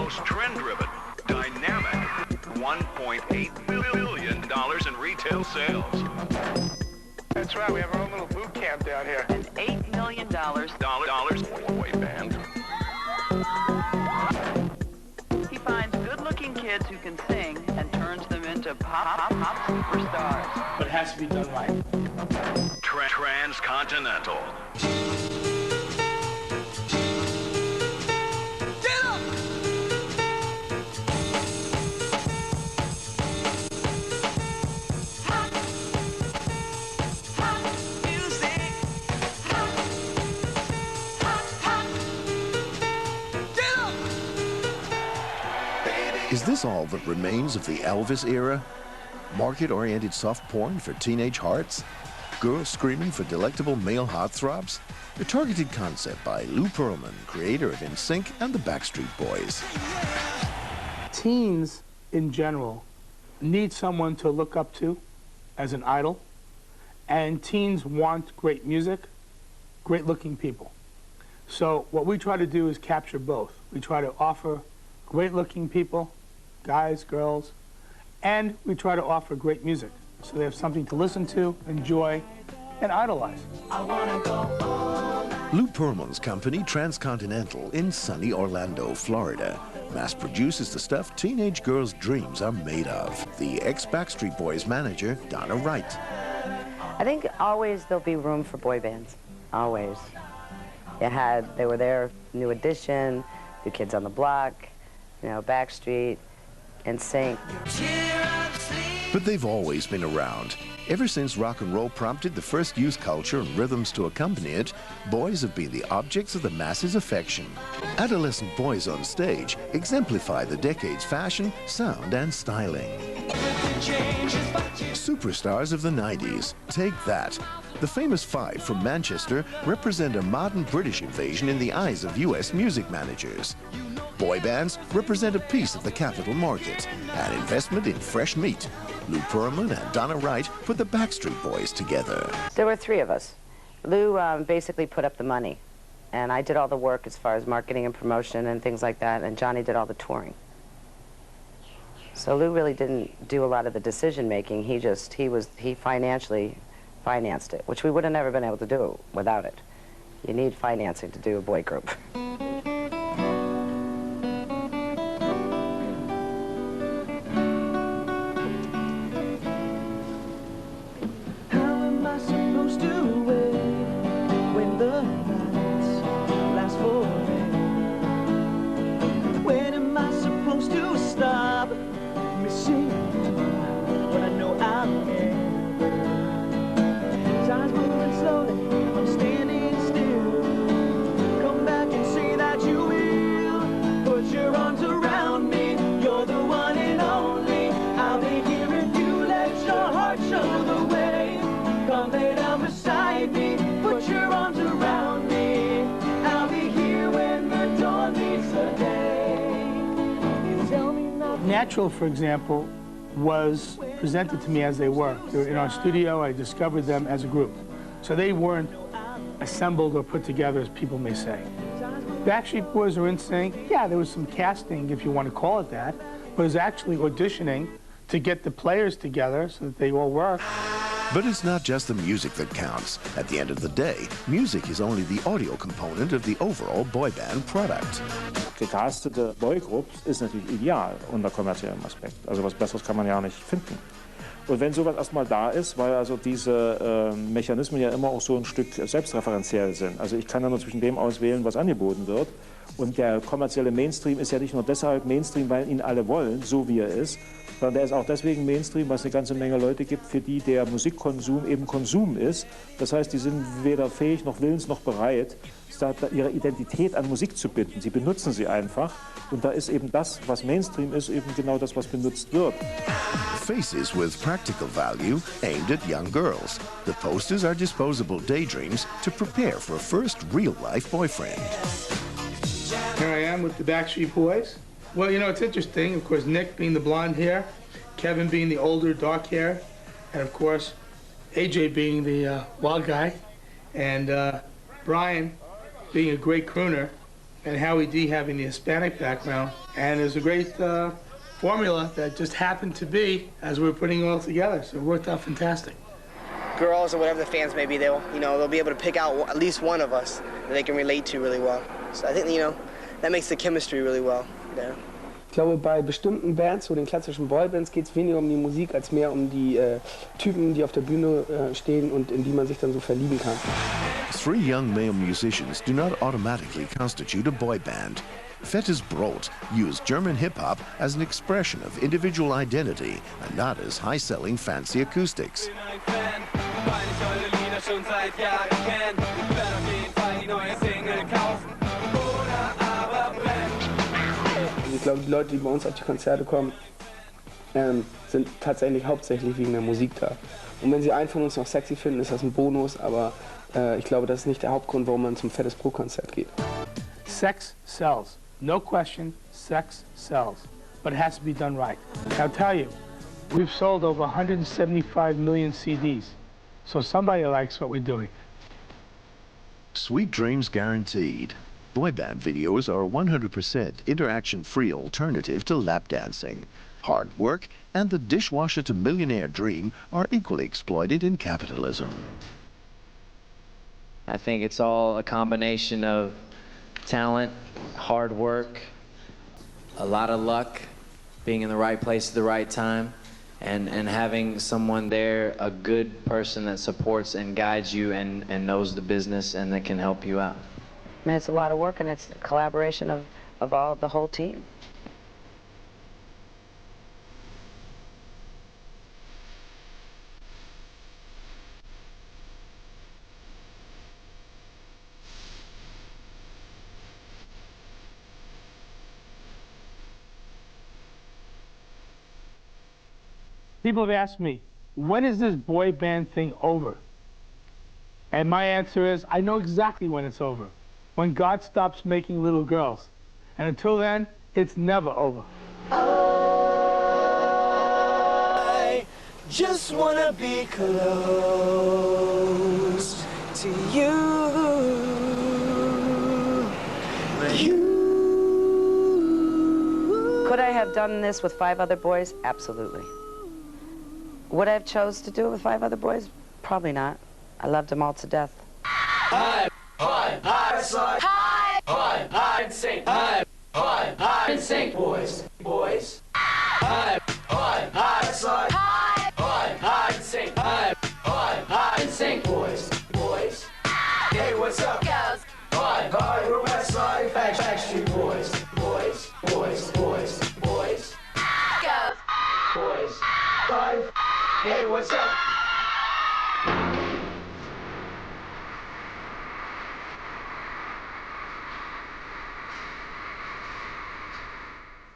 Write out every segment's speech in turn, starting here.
most trend-driven, dynamic, $1.8 billion in retail sales. That's right, we have our own little boot camp down here. And $8 million. Boy band. He finds good-looking kids who can sing and turns them into pop superstars. But it has to be done right. Transcontinental. Is this all that remains of the Elvis era? Market-oriented soft porn for teenage hearts? Girls screaming for delectable male heartthrobs? A targeted concept by Lou Pearlman, creator of NSYNC and the Backstreet Boys. Teens, in general, need someone to look up to as an idol, and teens want great music, great-looking people. So what we try to do is capture both. We try to offer great-looking people, guys, girls, and we try to offer great music, so they have something to listen to, enjoy, and idolize. Lou Pearlman's company, Transcontinental, in sunny Orlando, Florida, mass produces the stuff teenage girls' dreams are made of. The ex-Backstreet Boys manager, Donna Wright. I think always there'll be room for boy bands, always. They were there, New Edition, New Kids on the Block, you know, Backstreet, NSYNC. But they've always been around. Ever since rock and roll prompted the first youth culture and rhythms to accompany it, boys have been the objects of the masses' affection. Adolescent boys on stage exemplify the decade's fashion, sound, and styling. Superstars of the 90s. Take that. The famous five from Manchester represent a modern British invasion in the eyes of U.S. music managers. Boy bands represent a piece of the capital market, an investment in fresh meat. Lou Pearlman and Donna Wright put the Backstreet Boys together. There were three of us. Lou basically put up the money, and I did all the work as far as marketing and promotion and things like that, and Johnny did all the touring. So Lou really didn't do a lot of the decision-making. He financially financed it, which we would have never been able to do without it. You need financing to do a boy group. Natural, for example, was presented to me as they were. They were in our studio. I discovered them as a group. So they weren't assembled or put together, as people may say. Backstreet Boys or NSYNC, yeah, there was some casting, if you want to call it that, but it was actually auditioning to get the players together so that they all work. But it's not just the music that counts. At the end of the day, music is only the audio component of the overall boy band product. Gecastete Boygroups ist natürlich ideal unter kommerziellem Aspekt. Also was Besseres kann man ja nicht finden. Und wenn sowas erstmal da ist, weil also diese Mechanismen ja immer auch so ein Stück selbstreferenziell sind. Also ich kann ja nur zwischen dem auswählen, was angeboten wird. Und der kommerzielle Mainstream ist ja nicht nur deshalb Mainstream, weil ihn alle wollen, so wie er ist, sondern der ist auch deswegen Mainstream, weil es eine ganze Menge Leute gibt, für die der Musikkonsum eben Konsum ist. Das heißt, die sind weder fähig noch willens noch bereit, ihre Identität an Musik zu binden. Sie benutzen sie einfach. Und da ist eben das, was Mainstream ist, eben genau das, was benutzt wird. Faces with practical value aimed at young girls. The posters are disposable daydreams to prepare for a first real-life boyfriend. Here I am with the Backstreet Boys. Well, you know, it's interesting. Of course, Nick being the blonde hair, Kevin being the older dark hair, and of course, AJ being the wild guy, and Brian being a great crooner, and Howie D having the Hispanic background. And there's a great formula that just happened to be as we were putting it all together. So it worked out fantastic. Girls or whatever the fans may be, they'll be able to pick out at least one of us that they can relate to really well. So I think, that makes the chemistry really well. Yeah. Ich glaube, bei bestimmten Bands, so den klassischen Boybands, geht es weniger um die Musik, als mehr um die Typen, die auf der Bühne stehen und in die man sich dann so verlieben kann. 3 young male musicians do not automatically constitute a boy band. Fettes Brot used German hip-hop as an expression of individual identity and not as high-selling fancy acoustics. Ich glaube, die Leute, die bei uns auf die Konzerte kommen, sind tatsächlich hauptsächlich wegen der Musik da. Und wenn sie einen von uns noch sexy finden, ist das ein Bonus, aber ich glaube, das ist nicht der Hauptgrund, warum man zum Fettes Brot-Konzert geht. Sex sells. No question, sex sells. But it has to be done right. I'll tell you, we've sold over 175 million CDs. So somebody likes what we're doing. Sweet dreams guaranteed. Boy band videos are a 100% interaction-free alternative to lap dancing. Hard work and the dishwasher to millionaire dream are equally exploited in capitalism. I think it's all a combination of talent, hard work, a lot of luck, being in the right place at the right time, and having someone there, a good person that supports and guides you and knows the business and that can help you out. I mean, it's a lot of work, and it's a collaboration of the whole team. People have asked me, when is this boy band thing over? And my answer is, I know exactly when it's over. When God stops making little girls. And until then, it's never over. I just wanna be close to you. Could I have done this with 5 other boys? Absolutely. Would I have chose to do it with 5 other boys? Probably not. I loved them all to death. Hide, and sing. Hide, and sing, boys. Hide, and sing. Hide, and sing, boys. Hey, what's up? Girls. Hide, we're Westlife, Backstreet Boys. Boys. Girls. Boys. Life. Hey, what's up?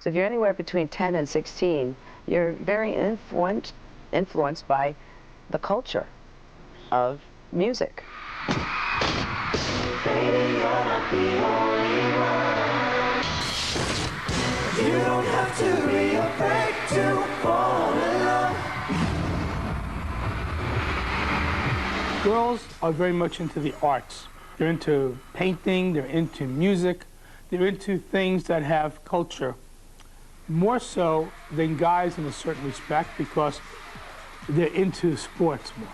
So if you're anywhere between 10 and 16, you're very influenced by the culture of music. Baby, you're not the only one. You don't have to be afraid to fall in love. Girls are very much into the arts. They're into painting, they're into music, they're into things that have culture. More so than guys in a certain respect because they're into sports more.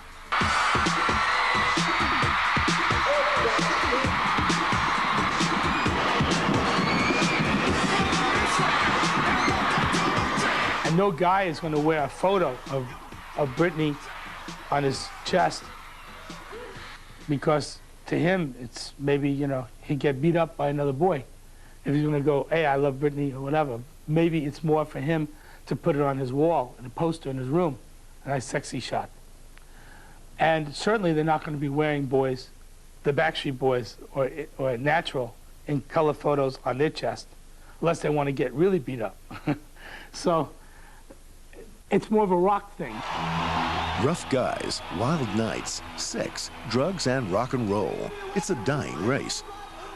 And no guy is going to wear a photo of Britney on his chest because to him it's maybe, he'd get beat up by another boy. If he's going to go, hey, I love Britney or whatever, maybe it's more for him to put it on his wall, in a poster in his room, a nice sexy shot. And certainly they're not going to be wearing boys, the Backstreet Boys or Natural in color photos on their chest, unless they want to get really beat up. So it's more of a rock thing. Rough guys, wild nights, sex, drugs, and rock and roll. It's a dying race.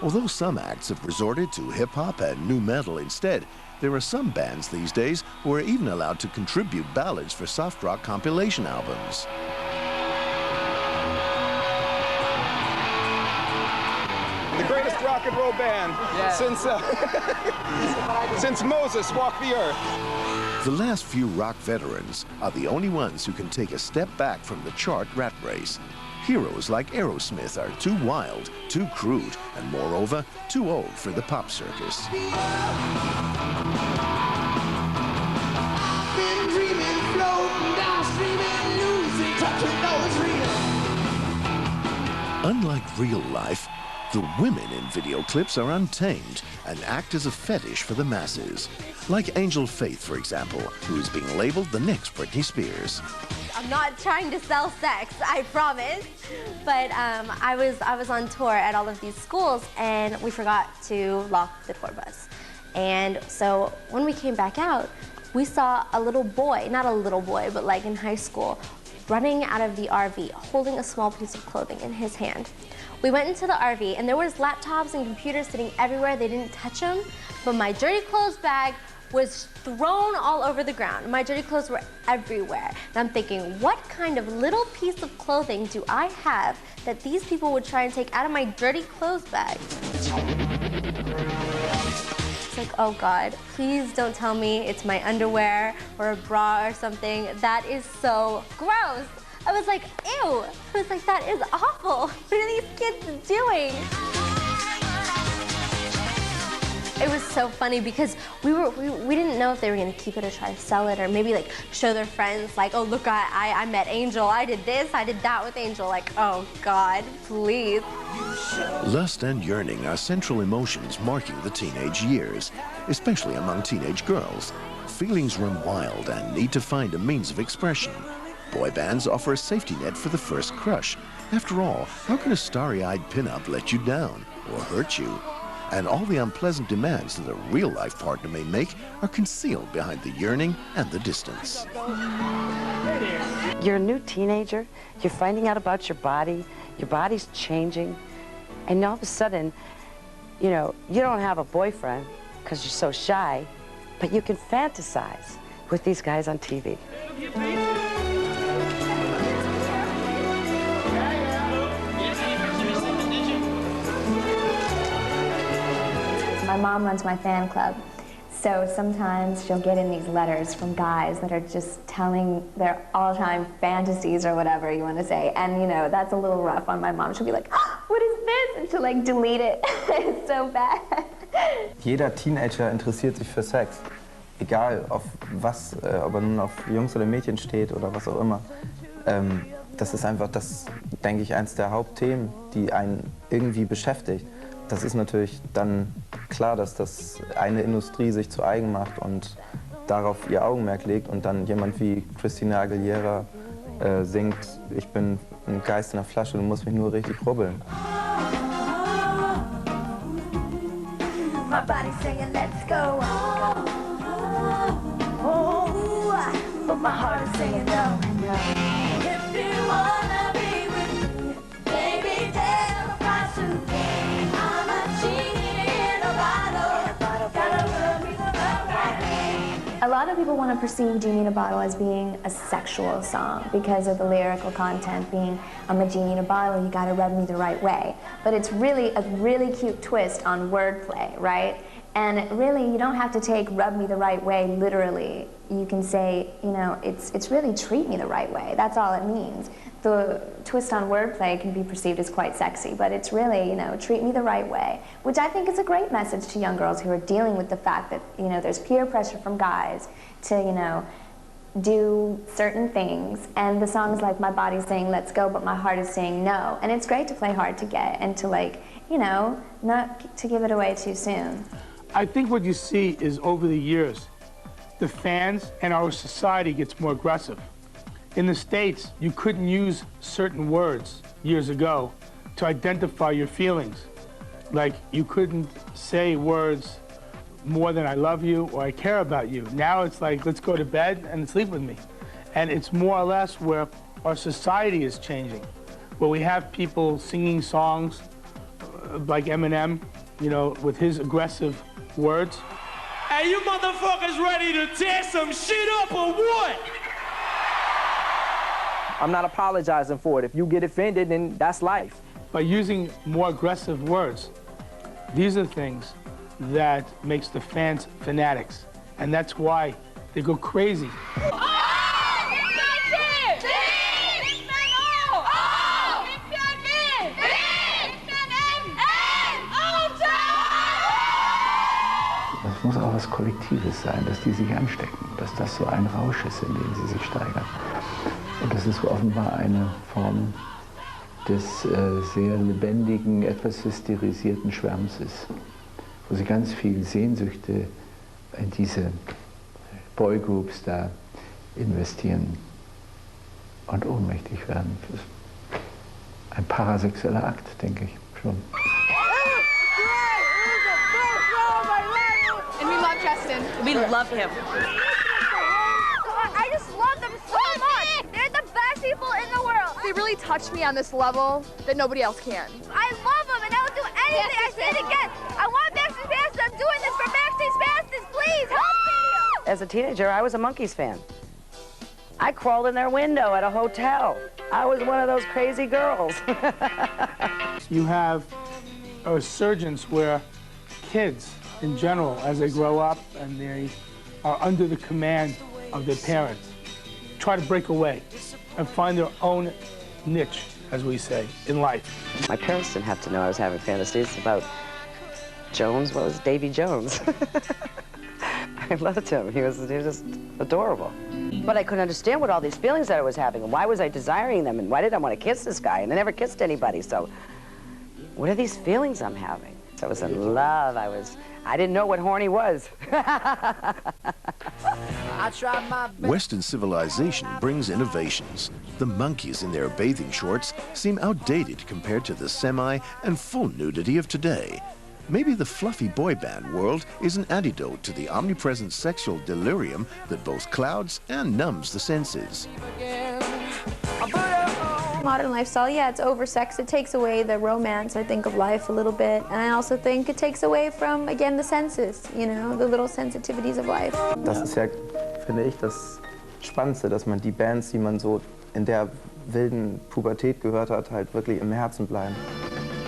Although some acts have resorted to hip-hop and nu metal instead, there are some bands these days who are even allowed to contribute ballads for soft rock compilation albums. The greatest rock and roll band since Moses walked the earth. The last few rock veterans are the only ones who can take a step back from the chart rat race. Heroes like Aerosmith are too wild, too crude, and moreover, too old for the pop circus. Been dreaming, floating down, streaming, losing touch with those real. Unlike real life, the women in video clips are untamed and act as a fetish for the masses. Like Angel Faith, for example, who is being labeled the next Britney Spears. I'm not trying to sell sex, I promise. But I was on tour at all of these schools, and we forgot to lock the tour bus. And so when we came back out, we saw a little boy, not a little boy, but like in high school, running out of the RV, holding a small piece of clothing in his hand. We went into the RV, and there was laptops and computers sitting everywhere. They didn't touch them, but my dirty clothes bag was thrown all over the ground. My dirty clothes were everywhere. And I'm thinking, what kind of little piece of clothing do I have that these people would try and take out of my dirty clothes bag? It's like, oh God, please don't tell me it's my underwear or a bra or something. That is so gross. I was like, ew. I was like, that is awful. What are these kids doing? It was so funny because we didn't know if they were gonna keep it or try to sell it or maybe like show their friends like, oh look, I met Angel, I did this, I did that with Angel. Like, oh God, please. Lust and yearning are central emotions marking the teenage years, especially among teenage girls. Feelings run wild and need to find a means of expression. Boy bands offer a safety net for the first crush. After all, how can a starry-eyed pinup let you down or hurt you? And all the unpleasant demands that a real-life partner may make are concealed behind the yearning and the distance. You're a new teenager, you're finding out about your body's changing, and all of a sudden, you know, you don't have a boyfriend because you're so shy, but you can fantasize with these guys on TV. My mom runs my fan club, so sometimes she'll get in these letters from guys that are just telling their all-time fantasies or whatever you want to say, and you know, that's a little rough on my mom. She'll be like, oh, what is this? And she'll like delete it. It's so bad. Jeder Teenager interessiert sich für Sex, egal auf was, ob er nun auf Jungs oder Mädchen steht oder was auch immer. Das ist einfach, das denke ich, eins der Hauptthemen, die einen irgendwie beschäftigt. Das ist natürlich dann klar, dass das eine Industrie sich zu eigen macht und darauf ihr Augenmerk legt und dann jemand wie Christina Aguilera singt, ich bin ein Geist in der Flasche, du musst mich nur richtig rubbeln. My body's singing, let's go. Oh, but my heart is singing, no, no. If you wanna be with me, baby, tell the prostitute. I'm a genie in a bottle. Gotta rub me the right way. A lot of people want to perceive Genie in a Bottle as being a sexual song because of the lyrical content being, I'm a genie in a bottle, you gotta rub me the right way. But it's really a really cute twist on wordplay, right? And really, you don't have to take rub me the right way literally. You can say, you know, it's really treat me the right way. That's all it means. The twist on wordplay can be perceived as quite sexy, but it's really, you know, treat me the right way, which I think is a great message to young girls who are dealing with the fact that, you know, there's peer pressure from guys to, you know, do certain things. And the song's like, my body's saying let's go, but my heart is saying no. And it's great to play hard to get and to, like, you know, not to give it away too soon. I think what you see is over the years, the fans and our society gets more aggressive. In the States, you couldn't use certain words years ago to identify your feelings. Like, you couldn't say words more than I love you or I care about you. Now it's like, let's go to bed and sleep with me. And it's more or less where our society is changing, where we have people singing songs like Eminem, you know, with his aggressive words. Hey, you motherfuckers ready to tear some shit up or what? I'm not apologizing for it. If you get offended, then that's life. By using more aggressive words, These are things that makes the fans fanatics, and that's why they go crazy. Das muss auch was Kollektives sein, dass die sich anstecken, dass das so ein Rausch ist, in dem sie sich steigern. Und das ist offenbar eine Form des sehr lebendigen, etwas hysterisierten Schwärms ist, wo sie ganz viel Sehnsüchte in diese Boygroups da investieren und ohnmächtig werden. Das ist ein parasexueller Akt, denke ich schon. And we love Justin. We love him. I just love them so much. They're the best people in the world. They really touched me on this level that nobody else can. I love them and I will do anything. I say it again. I want Backstreet Fans. I'm doing this for Backstreet Fans. Please help me. As a teenager, I was a Monkees fan. I crawled in their window at a hotel. I was one of those crazy girls. You have a resurgence where kids, in general, as they grow up and they are under the command of their parents, try to break away and find their own niche, as we say, in life. My parents didn't have to know I was having fantasies about Jones. What was Davy Jones? I loved him. He was just adorable. But I couldn't understand what all these feelings that I was having, and why was I desiring them, and why did I want to kiss this guy? And I never kissed anybody, so what are these feelings I'm having? So I was in love. I didn't know what horny was. Western civilization brings innovations. The monkeys in their bathing shorts seem outdated compared to the semi and full nudity of today. Maybe the fluffy boy band world is an antidote to the omnipresent sexual delirium that both clouds and numbs the senses. Modern lifestyle, yeah, it's oversexed. It takes away the romance, I think, of life a little bit. And I also think it takes away from, again, the senses, you know, the little sensitivities of life. Das ist ja, finde ich, das Spannendste, dass man die Bands, die man so in der wilden Pubertät gehört hat, halt wirklich im Herzen bleiben.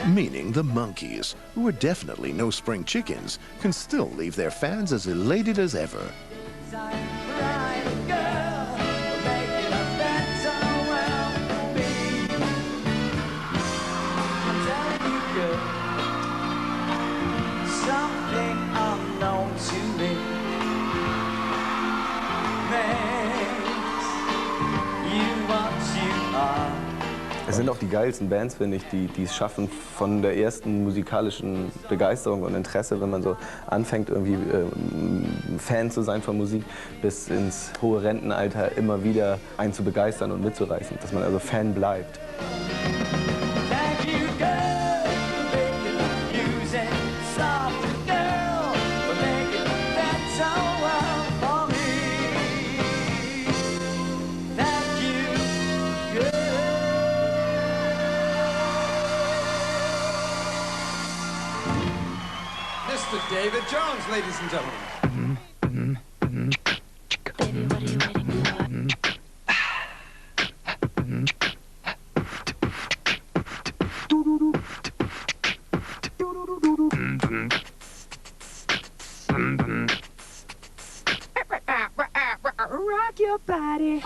Meaning the Monkees, who are definitely no spring chickens, can still leave their fans as elated as ever. Es sind auch die geilsten Bands, finde ich, die es schaffen, von der ersten musikalischen Begeisterung und Interesse, wenn man so anfängt, irgendwie Fan zu sein von Musik, bis ins hohe Rentenalter immer wieder einen zu begeistern und mitzureißen, dass man also Fan bleibt. Mr. David Jones, ladies and gentlemen. Baby, what are you waiting for? Rock your body.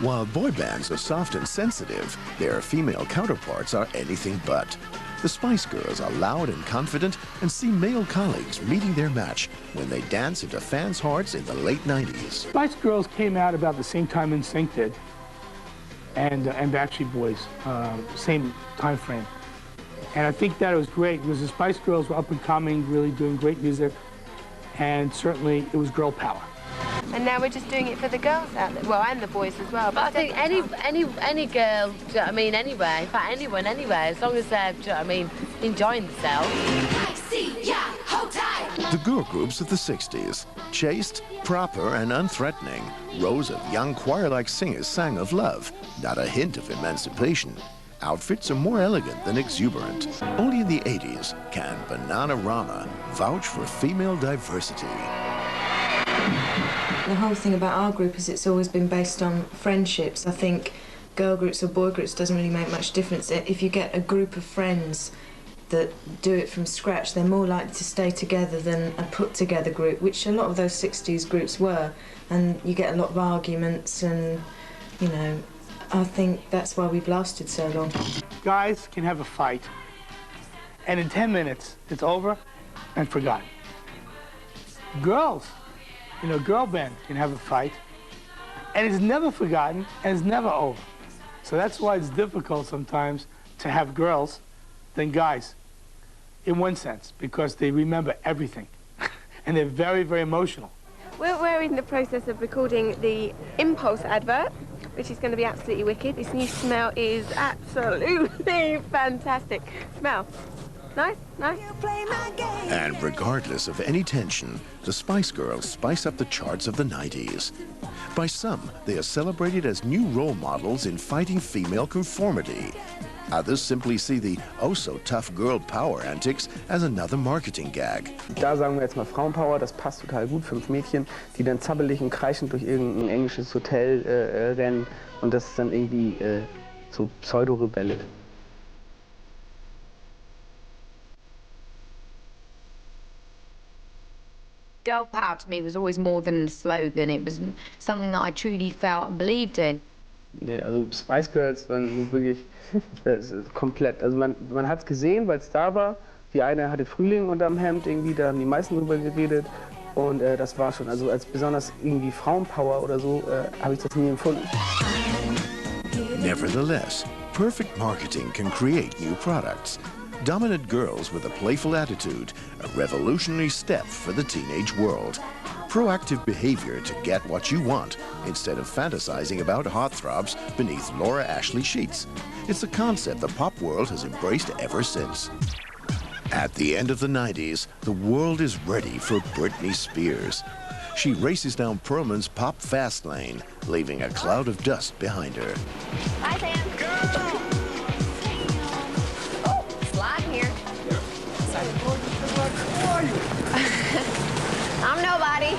While boy bands are soft and sensitive, their female counterparts are anything but. The Spice Girls are loud and confident and see male colleagues meeting their match when they dance into fans' hearts in the late 90s. Spice Girls came out about the same time NSYNC did, and Backstreet Boys, same time frame. And I think that it was great because the Spice Girls were up and coming, really doing great music, and certainly it was girl power. And now we're just doing it for the girls out there, well, and the boys as well. But I think any girl, do you know what I mean, anyway, in fact, anyone anyway, as long as they're, do you know what I mean, enjoying themselves. The girl groups of the 60s, chaste, proper, and unthreatening, rows of young choir-like singers sang of love, not a hint of emancipation. Outfits are more elegant than exuberant. Only in the 80s can Bananarama vouch for female diversity. The whole thing about our group is it's always been based on friendships. I think girl groups or boy groups doesn't really make much difference. If you get a group of friends that do it from scratch, they're more likely to stay together than a put-together group, which a lot of those 60s groups were. And you get a lot of arguments and, you know, I think that's why we've lasted so long. Guys can have a fight, and in 10 minutes, it's over and forgotten. Girls, you know, girl band can have a fight, and it's never forgotten, and it's never over. So that's why it's difficult sometimes to have girls than guys, in one sense, because they remember everything, and they're very, very emotional. We're in the process of recording the Impulse advert, which is going to be absolutely wicked. This new smell is absolutely fantastic. Smell. Nice, nice. And regardless of any tension, the Spice Girls spice up the charts of the 90s. By some, they are celebrated as new role models in fighting female conformity. Others simply see the oh-so-tough girl power antics as another marketing gag. Da sagen wir jetzt mal Frauenpower, das passt total gut. 5 Mädchen, die dann zappelig und kreischend durch irgendein englisches Hotel rennen. Und das ist dann irgendwie so pseudo-rebellisch. Girl power to me was always more than a slogan. It was something that I truly felt and believed in. Nee, also Spice Girls waren wirklich komplett. Also man hat es gesehen, weil es da war. Die eine hatte Frühling unterm Hemd, irgendwie, da haben die meisten drüber geredet. Und das war schon, also als besonders irgendwie Frauenpower oder so, habe ich das nie empfunden. Nevertheless, perfect marketing can create new products. Dominant girls with a playful attitude, a revolutionary step for the teenage world. Proactive behavior to get what you want, instead of fantasizing about heartthrobs beneath Laura Ashley sheets. It's a concept the pop world has embraced ever since. At the end of the 90s, the world is ready for Britney Spears. She races down Perlman's pop fast lane, leaving a cloud of dust behind her. Bye, Sam. Oh, slide here. I'm nobody.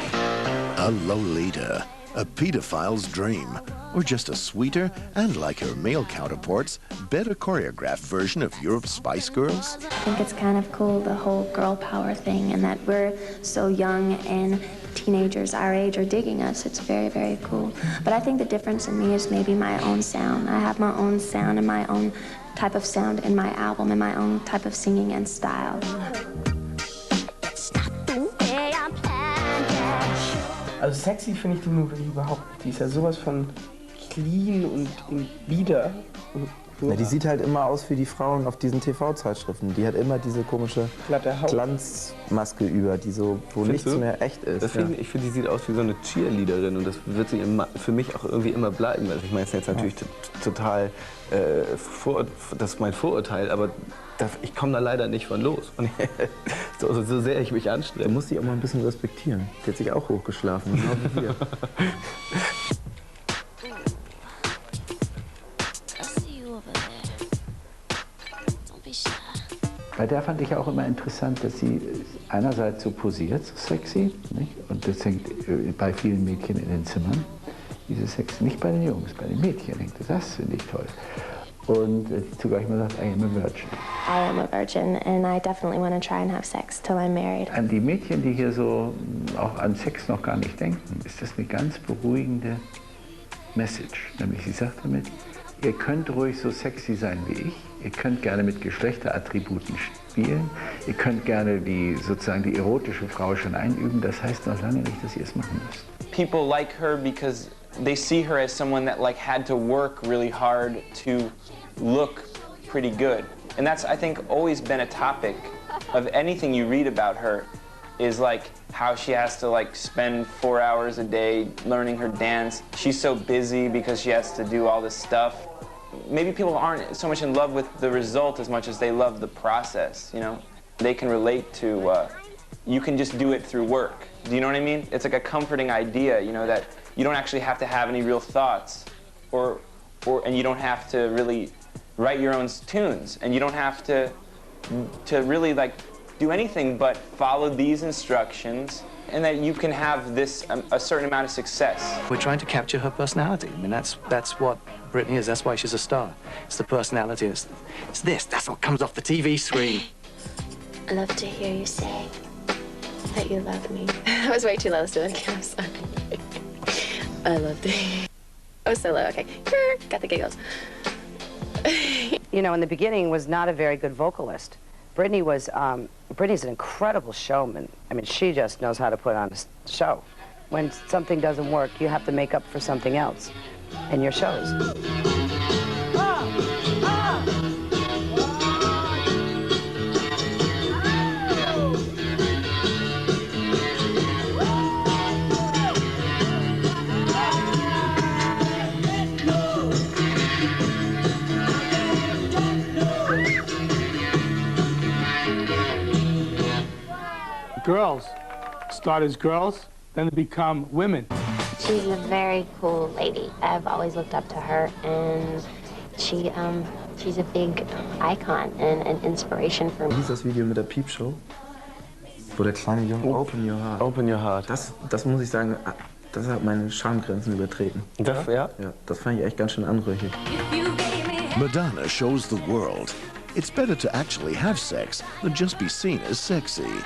A Lolita, a pedophile's dream, or just a sweeter and, like her male counterparts, better choreographed version of Europe's Spice Girls? I think it's kind of cool, the whole girl power thing, and that we're so young and teenagers our age are digging us. It's very, very cool. But I think the difference in me is maybe my own sound. I have my own sound and my own type of sound in my album and my own type of singing and style. Also sexy finde ich die nur überhaupt. Die ist ja sowas von clean und bieder. Ja, die sieht halt immer aus wie die Frauen auf diesen TV-Zeitschriften. Die hat immer diese komische Glanzmaske über, die so, wo Findest nichts du? mehr echt ist. Ich finde, die sieht aus wie so eine Cheerleaderin und das wird sie für mich auch irgendwie immer bleiben. Also ich meine, es ist jetzt natürlich total, das ist mein Vorurteil, aber ich komme da leider nicht von los. Und so sehr ich mich anstrenge. Du musst sie auch mal ein bisschen respektieren. Die hat sich auch hochgeschlafen, genau wie wir. Bei der fand ich auch immer interessant, dass sie einerseits so posiert, so sexy, nicht? Und das hängt bei vielen Mädchen in den Zimmern, dieses Sex, nicht bei den Jungs, bei den Mädchen hängt das. Das finde ich toll. Und die zugleich mal sagt, I am a virgin. I am a virgin and I definitely want to try and have sex till I'm married. An die Mädchen, die hier so auch an Sex noch gar nicht denken, ist das eine ganz beruhigende Message. Nämlich sie sagt damit, ihr könnt ruhig so sexy sein wie ich, ihr könnt gerne mit Geschlechterattributen spielen, ihr könnt gerne sozusagen die erotische Frau schon einüben, das heißt noch lange nicht, dass ihr es machen müsst. People like her because they see her as someone that had to work really hard to look pretty good. And that's, I think, always been a topic of anything you read about her, is how she has to spend 4 hours a day learning her dance. She's so busy because she has to do all this stuff. Maybe people aren't so much in love with the result as much as they love the process, you know? They can relate to, you can just do it through work. Do you know what I mean? It's like a comforting idea, you know, that you don't actually have to have any real thoughts, and you don't have to really write your own tunes, and you don't have to really do anything but follow these instructions, and that you can have this a certain amount of success. We're trying to capture her personality. I mean, that's what Britney is. That's why she's a star. It's the personality. It's this. That's what comes off the TV screen. I love to hear you say that you love me. That was way too low. Let's do it again. I'm sorry. I love to. Oh, so low. Okay. Got the giggles. You know, in the beginning, was not a very good vocalist. Britney was, Britney's an incredible showman. I mean, she just knows how to put on a show. When something doesn't work, you have to make up for something else in your shows. Girls start as girls, then they become women. She's a very cool lady. I've always looked up to her, and she's a big icon and an inspiration for me. Wie hieß das Video mit der Piepshow? Wo der kleine Junge, Open Your Heart. Open Your Heart. Das muss ich sagen, das hat meine Schamgrenzen übertreten. Das, ja? Ja, das fand ich echt ganz schön anrüchig. Madonna shows the world it's better to actually have sex than just be seen as sexy.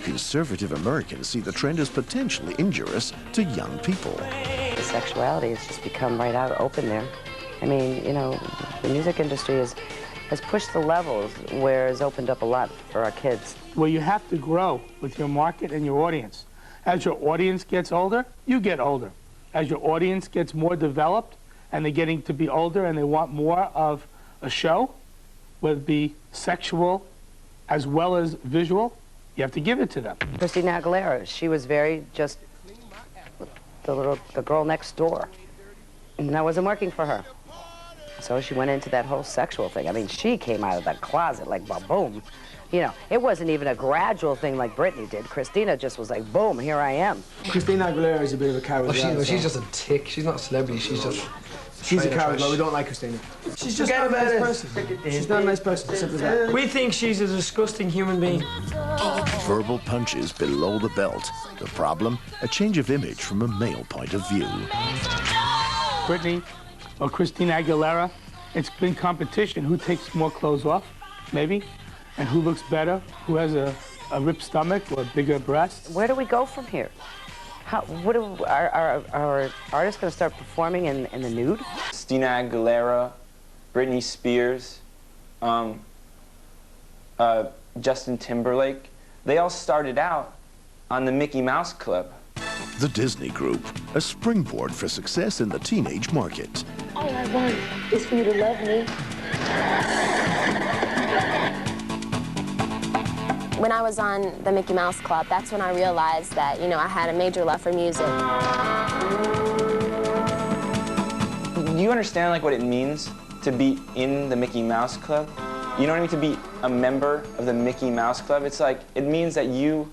Conservative Americans see the trend as potentially injurious to young people. The sexuality has just become right out open there. I mean, you know, the music industry has pushed the levels where it's opened up a lot for our kids. Well, you have to grow with your market and your audience. As your audience gets older, you get older. As your audience gets more developed and they're getting to be older and they want more of a show, whether it be sexual as well as visual, you have to give it to them. Christina Aguilera, she was very just the girl next door. And that wasn't working for her. So she went into that whole sexual thing. I mean, she came out of that closet like boom. You know, it wasn't even a gradual thing like Britney did. Christina just was like, boom, here I am. Christina Aguilera is a bit of a coward. Well, she's just a tick. She's not a celebrity. She's just... She's a coward, but we don't like Christina. She's just not a nice person. She's not a nice person, simple as that. We think she's a disgusting human being. Verbal punches below the belt. The problem, a change of image from a male point of view. Britney or Christina Aguilera, it's been competition. Who takes more clothes off, maybe? And who looks better? Who has a ripped stomach or bigger breasts? Where do we go from here? Are artists going to start performing in the nude? Christina Aguilera, Britney Spears, Justin Timberlake, they all started out on the Mickey Mouse Club. The Disney Group, a springboard for success in the teenage market. All I want is for you to love me. When I was on the Mickey Mouse Club, that's when I realized that, you know, I had a major love for music. Do you understand like what it means to be in the Mickey Mouse Club? You know what I mean? To be a member of the Mickey Mouse Club? It's like, it means that you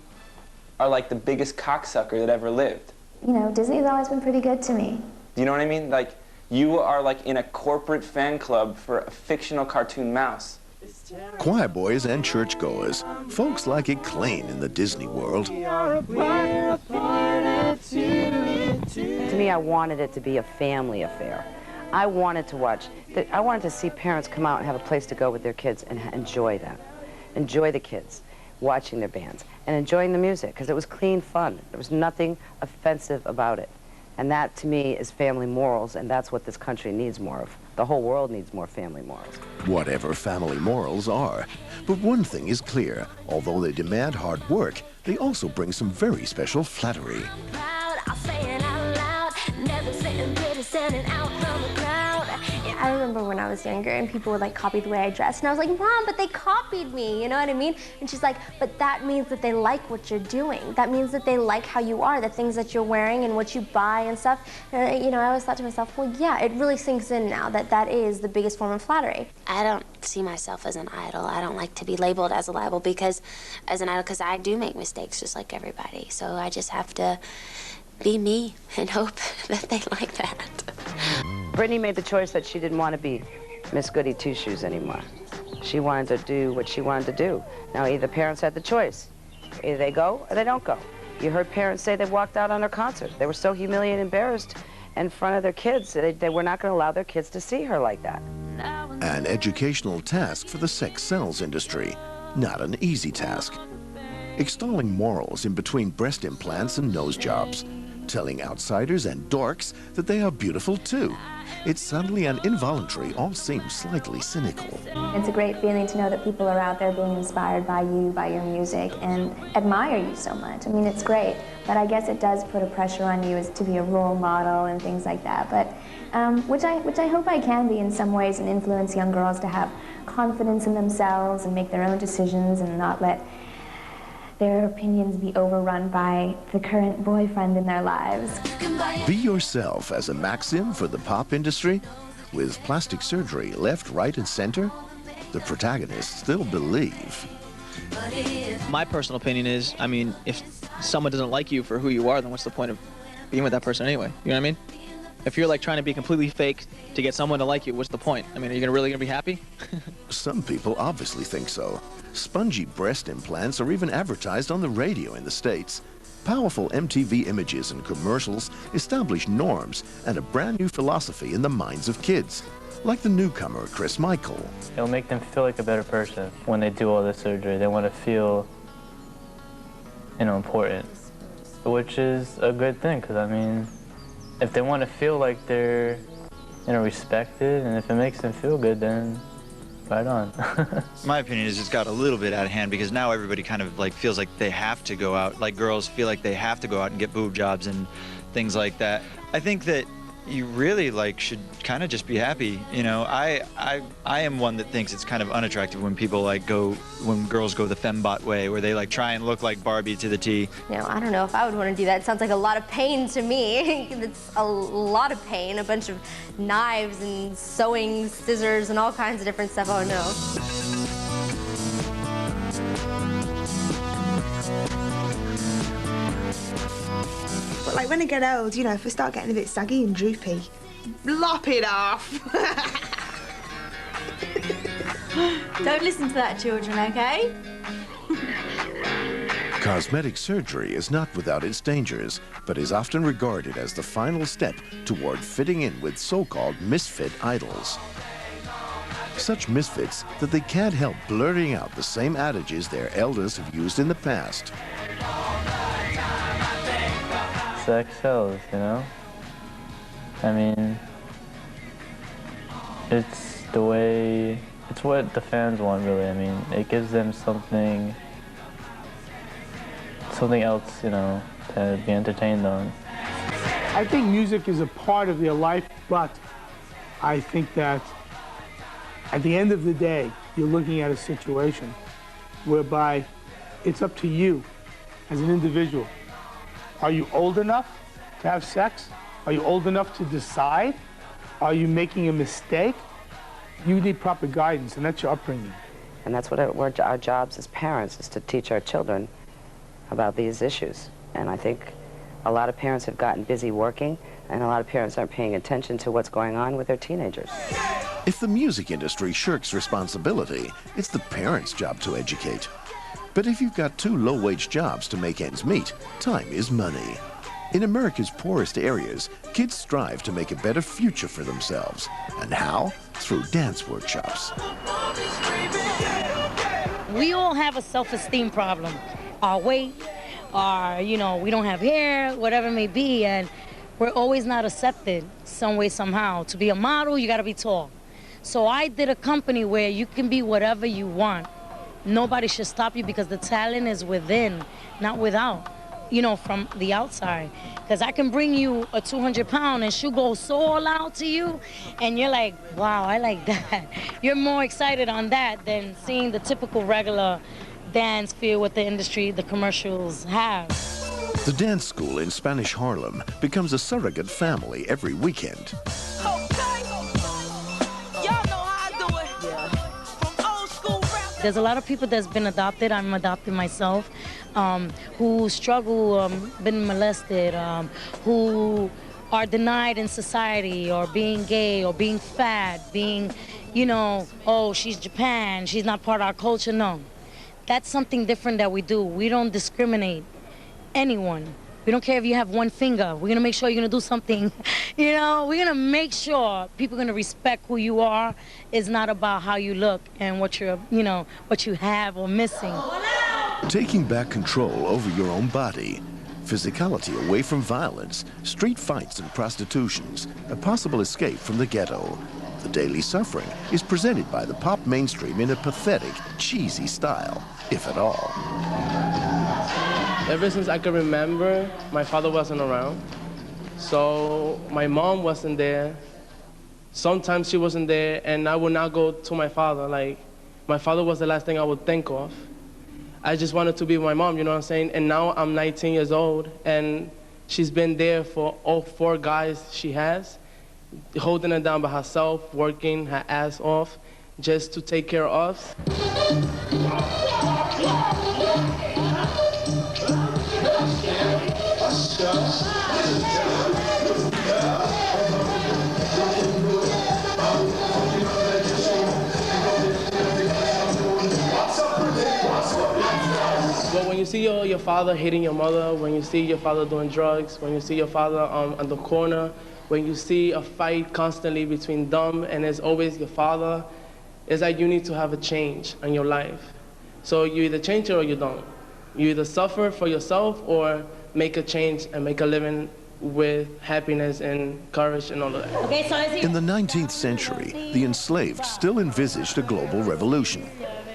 are like the biggest cocksucker that ever lived. You know, Disney's always been pretty good to me. Do you know what I mean? Like, you are like in a corporate fan club for a fictional cartoon mouse. Choir boys and churchgoers, folks like it clean in the Disney world. To me, I wanted it to be a family affair. I wanted to see parents come out and have a place to go with their kids and enjoy them. Enjoy the kids watching their bands and enjoying the music, because it was clean fun. There was nothing offensive about it. And that, to me, is family morals, and that's what this country needs more of. The whole world needs more family morals. Whatever family morals are. But one thing is clear. Although they demand hard work, they also bring some very special flattery. I remember when I was younger and people would like copy the way I dressed, and I was like, Mom, but they copied me, you know what I mean? And she's like, but that means that they like what you're doing. That means that they like how you are, the things that you're wearing and what you buy and stuff. And, you know, I always thought to myself, well, yeah, it really sinks in now that that is the biggest form of flattery. I don't see myself as an idol. I don't like to be labeled as a label because I do make mistakes just like everybody. So I just have to be me and hope that they like that. Britney made the choice that she didn't want to be Miss Goody Two-Shoes anymore. She wanted to do what she wanted to do. Now, either parents had the choice. Either they go or they don't go. You heard parents say they walked out on her concert. They were so humiliated and embarrassed in front of their kids. They were not going to allow their kids to see her like that. An educational task for the sex sells industry. Not an easy task. Extolling morals in between breast implants and nose jobs. Telling outsiders and dorks that they are beautiful too. It's subtly and involuntary all seems slightly cynical. It's a great feeling to know that people are out there being inspired by you, by your music, and admire you so much. I mean, it's great, but I guess it does put a pressure on you as to be a role model and things like that. But which I hope I can be in some ways and influence young girls to have confidence in themselves and make their own decisions and not let their opinions be overrun by the current boyfriend in their lives. Be yourself as a maxim for the pop industry. With plastic surgery left, right, and center, the protagonists still believe. My personal opinion is, I mean, if someone doesn't like you for who you are, then what's the point of being with that person anyway? You know what I mean? If you're like trying to be completely fake to get someone to like you, what's the point? I mean, are you really gonna be happy? Some people obviously think so. Spongy breast implants are even advertised on the radio in the States. Powerful MTV images and commercials establish norms and a brand new philosophy in the minds of kids, like the newcomer Chris Michael. It'll make them feel like a better person when they do all this surgery. They want to feel, important, which is a good thing, because I mean, if they want to feel like they're, respected, and if it makes them feel good, then right on. My opinion is it's got a little bit out of hand because now everybody kind of like feels like they have to go out, like girls feel like they have to go out and get boob jobs and things like that. I think that you really should kind of just be happy. I am one that thinks it's kind of unattractive when people when girls go the fembot way, where they try and look like Barbie to the T. I don't know if I would want to do that. It sounds like a lot of pain to me. It's a lot of pain, a bunch of knives and sewing scissors and all kinds of different stuff. Oh no. But when I get old, if I start getting a bit saggy and droopy, lop it off. Don't listen to that, children, okay? Cosmetic surgery is not without its dangers, but is often regarded as the final step toward fitting in with so-called misfit idols. Such misfits that they can't help blurting out the same adages their elders have used in the past. Sex sells, I mean, it's what the fans want, really. I mean, it gives them something else, to be entertained on. I think music is a part of their life, but I think that at the end of the day, you're looking at a situation whereby it's up to you as an individual. Are you old enough to have sex? Are you old enough to decide? Are you making a mistake? You need proper guidance, and that's your upbringing. And that's what our jobs as parents is to teach our children about these issues. And I think a lot of parents have gotten busy working, and a lot of parents aren't paying attention to what's going on with their teenagers. If the music industry shirks responsibility, it's the parents' job to educate. But if you've got two low-wage jobs to make ends meet, time is money. In America's poorest areas, kids strive to make a better future for themselves. And how? Through dance workshops. We all have a self-esteem problem. Our weight, our, we don't have hair, whatever it may be, and we're always not accepted some way, somehow. To be a model, you gotta be tall. So I did a company where you can be whatever you want. Nobody should stop you because the talent is within, not without, from the outside. Because I can bring you a 200-pound and she'll go so all out to you, and you're like, wow, I like that. You're more excited on that than seeing the typical regular dance feel what the industry, the commercials have. The dance school in Spanish Harlem becomes a surrogate family every weekend. There's a lot of people that's been adopted. I'm adopted myself, who struggle, been molested, who are denied in society, or being gay, or being fat, being, you know, oh, she's Japan, she's not part of our culture. No, that's something different that we do. We don't discriminate anyone. We don't care if you have one finger. We're gonna make sure you're gonna do something. You know, we're gonna make sure people are gonna respect who you are. It's not about how you look and what you're, you know, what you have or missing. Taking back control over your own body, physicality away from violence, street fights and prostitutions, a possible escape from the ghetto. The daily suffering is presented by the pop mainstream in a pathetic, cheesy style, if at all. Ever since I can remember, my father wasn't around. So my mom wasn't there. Sometimes she wasn't there, and I would not go to my father. Like, my father was the last thing I would think of. I just wanted to be with my mom, you know what I'm saying? And now I'm 19 years old, and she's been there for all 4 guys she has, holding her down by herself, working her ass off, just to take care of us. But when you see your father hitting your mother, when you see your father doing drugs, when you see your father on the corner, when you see a fight constantly between them and it's always your father, it's like you need to have a change in your life. So you either change it or you don't. You either suffer for yourself or make a change and make a living with happiness and courage and all of that. In the 19th century, the enslaved still envisaged a global revolution.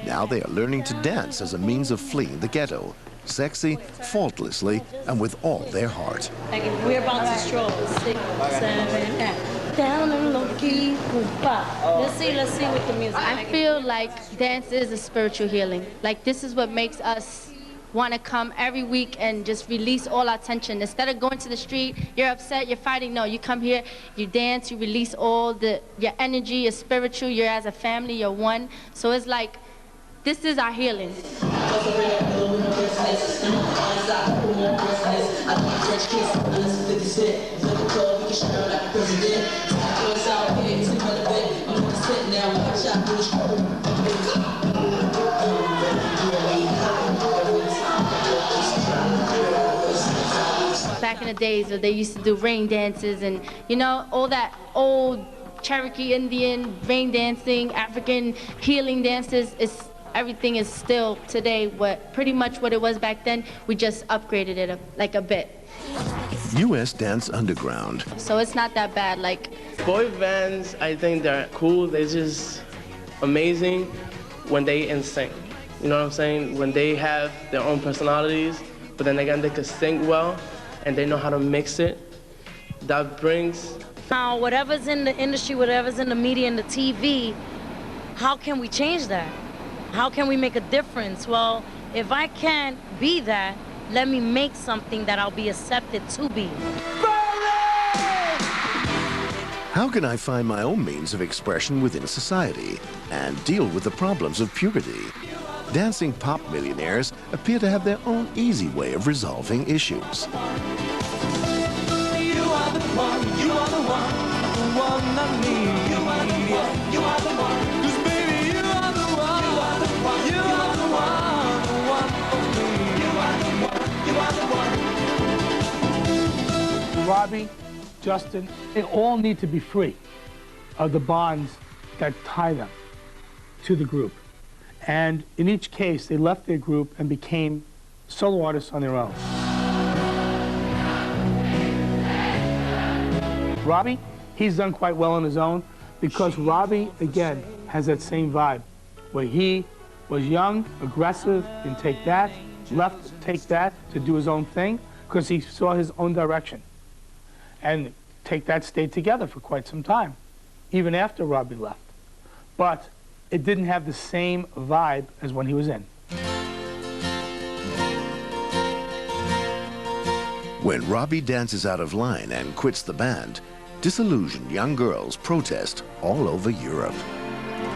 Now they are learning to dance as a means of fleeing the ghetto, sexy, faultlessly, and with all their heart. Like if we're about to stroll, 6, 7, 8. Down and low key, let's see with the music. I feel like dance is a spiritual healing. Like this is what makes us want to come every week and just release all our tension. Instead of going to the street, you're upset, you're fighting. No, you come here, you dance, you release all your energy, you're spiritual, you're as a family, you're one. So it's like, this is our healing. Back in the days where they used to do rain dances and, you know, all that old Cherokee Indian rain dancing, African healing dances, everything is still today pretty much what it was back then. We just upgraded it like a bit. U.S. Dance Underground. So it's not that bad. Like boy bands, I think they're cool. They're just amazing when they in sync. You know what I'm saying? When they have their own personalities, but then again they can sing well and they know how to mix it. That brings. Now, whatever's in the industry, whatever's in the media and the TV, how can we change that? How can we make a difference? Well, if I can't be that, let me make something that I'll be accepted to be. How can I find my own means of expression within society and deal with the problems of puberty? Dancing pop millionaires appear to have their own easy way of resolving issues. You are the one, you are the one, the one I need. You are the one, you are the one. 'Cause baby, you are the one, you are the one, you are the one for me. You are the one, you are the one. Robbie, Justin, they all need to be free of the bonds that tie them to the group. And in each case, they left their group and became solo artists on their own. Robbie, he's done quite well on his own because Robbie, again, has that same vibe where he was young, aggressive, didn't take that, left to take that to do his own thing because he saw his own direction. And Take That stayed together for quite some time, even after Robbie left. But it didn't have the same vibe as when he was in. When Robbie dances out of line and quits the band, disillusioned young girls protest all over Europe.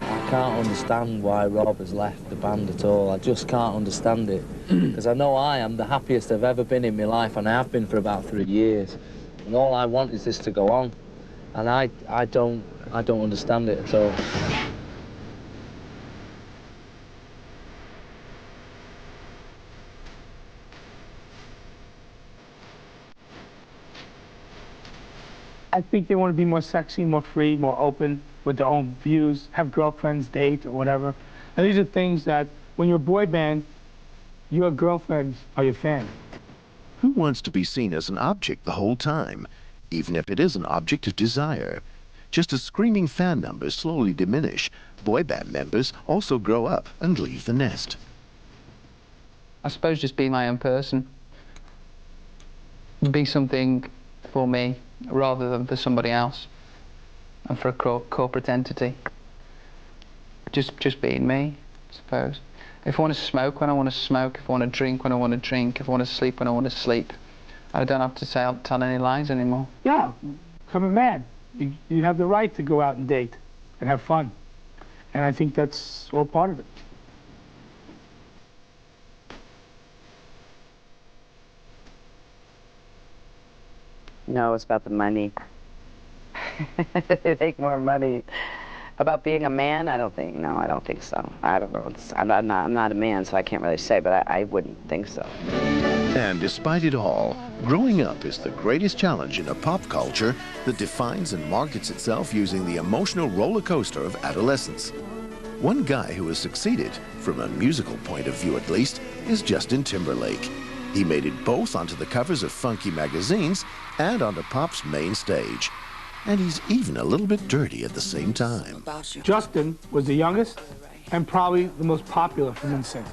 I can't understand why Rob has left the band at all. I just can't understand it. Because I know I am the happiest I've ever been in my life, and I have been for about 3 years. And all I want is this to go on. And I don't understand it at all. I think they want to be more sexy, more free, more open with their own views, have girlfriends, date, or whatever. And these are things that, when you're a boy band, your girlfriends are your fans. Who wants to be seen as an object the whole time, even if it is an object of desire? Just as screaming fan numbers slowly diminish, boy band members also grow up and leave the nest. I suppose just be my own person. Be something for me rather than for somebody else and for a corporate entity. Just being me, I suppose. If I want to smoke when I want to smoke, if I want to drink when I want to drink, if I want to sleep when I want to sleep, I don't have to tell any lies anymore. Yeah, become a man. You have the right to go out and date and have fun. And I think that's all part of it. No, it's about the money. They make more money. About being a man, I don't think so. I don't know. I'm not a man, so I can't really say, but I wouldn't think so. And despite it all, growing up is the greatest challenge in a pop culture that defines and markets itself using the emotional roller coaster of adolescence. One guy who has succeeded, from a musical point of view at least, is Justin Timberlake. He made it both onto the covers of funky magazines and onto pop's main stage. And he's even a little bit dirty at the same time. Justin was the youngest and probably the most popular from NSYNC.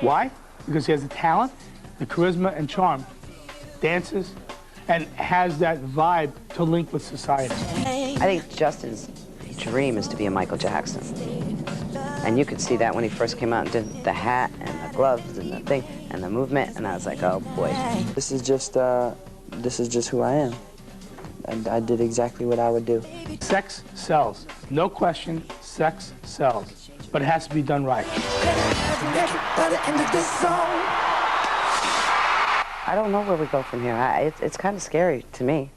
Why? Because he has the talent, the charisma and charm, dances, and has that vibe to link with society. I think Justin's dream is to be a Michael Jackson. And you could see that when he first came out and did the hat and the gloves and the thing and the movement, and I was like, oh boy. This is just who I am. And I did exactly what I would do. Sex sells. No question, sex sells. But it has to be done right. I don't know where we go from here. It's kind of scary to me.